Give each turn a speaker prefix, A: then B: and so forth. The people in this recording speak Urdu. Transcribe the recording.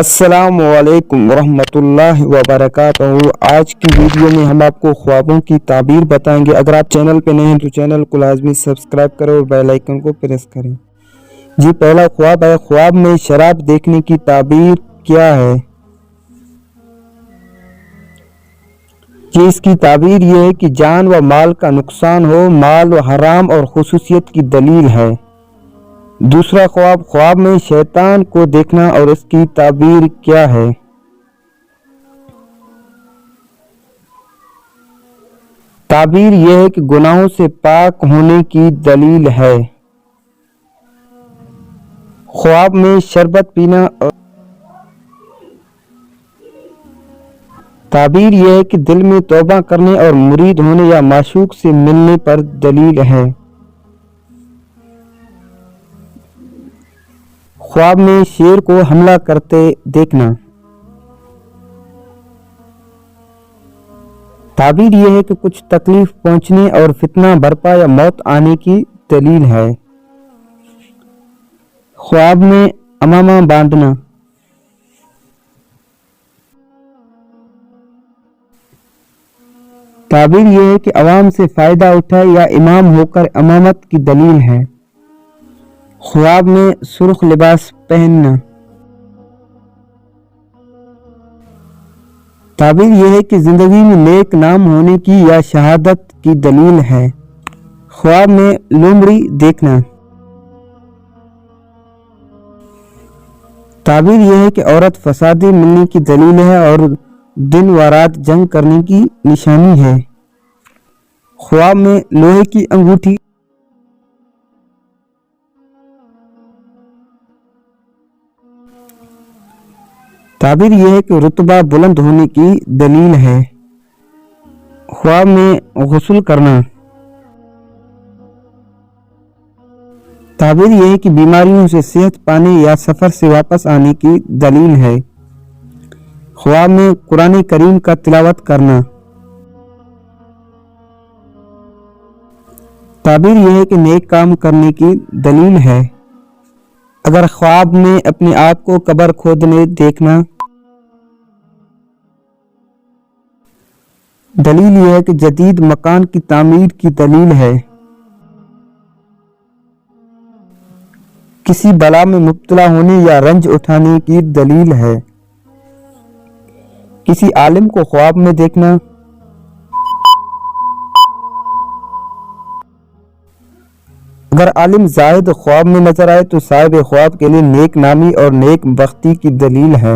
A: السلام علیکم ورحمۃ اللہ وبرکاتہ۔ آج کی ویڈیو میں ہم آپ کو خوابوں کی تعبیر بتائیں گے۔ اگر آپ چینل پہ نئے ہیں تو چینل کو لازمی سبسکرائب کریں اور بیل آئیکن کو پریس کریں۔ جی پہلا خواب ہے، خواب میں شراب دیکھنے کی تعبیر کیا ہے؟ جی اس کی تعبیر یہ ہے کہ جان و مال کا نقصان ہو، مال و حرام اور خصوصیت کی دلیل ہے۔ دوسرا خواب، خواب میں شیطان کو دیکھنا اور اس کی تعبیر کیا ہے؟ تعبیر یہ ہے کہ گناہوں سے پاک ہونے کی دلیل ہے۔ خواب میں شربت پینا اور تعبیر یہ ہے کہ دل میں توبہ کرنے اور مرید ہونے یا معشوق سے ملنے پر دلیل ہے۔ خواب میں شیر کو حملہ کرتے دیکھنا۔ تعبیر یہ ہے کہ کچھ تکلیف پہنچنے اور فتنہ برپا یا موت آنے کی دلیل ہے۔ خواب میں عمامہ باندھنا۔ تعبیر یہ ہے کہ عوام سے فائدہ اٹھائے یا امام ہو کر امامت کی دلیل ہے۔ خواب میں سرخ لباس پہننا۔ تعبیر یہ ہے کہ زندگی میں نیک نام ہونے کی یا شہادت کی دلیل ہے۔ خواب میں لومڑی دیکھنا۔ تعبیر یہ ہے کہ عورت فسادی ملنے کی دلیل ہے اور دن و رات جنگ کرنے کی نشانی ہے۔ خواب میں لوہے کی انگوٹھی۔ تعبیر یہ ہے کہ رتبہ بلند ہونے کی دلیل ہے۔ خواب میں غسل کرنا۔ تعبیر یہ ہے کہ بیماریوں سے صحت پانے یا سفر سے واپس آنے کی دلیل ہے۔ خواب میں قرآن کریم کا تلاوت کرنا۔ تعبیر یہ ہے کہ نیک کام کرنے کی دلیل ہے۔ اگر خواب میں اپنے آپ کو قبر کھودنے دیکھنا۔ دلیل یہ ہے کہ جدید مکان کی تعمیر کی دلیل ہے۔ کسی بلا میں مبتلا ہونے یا رنج اٹھانے کی دلیل ہے۔ کسی عالم کو خواب میں دیکھنا۔ اگر عالم زاہد خواب میں نظر آئے تو صاحب خواب کے لیے نیک نامی اور نیک بختی کی دلیل ہے۔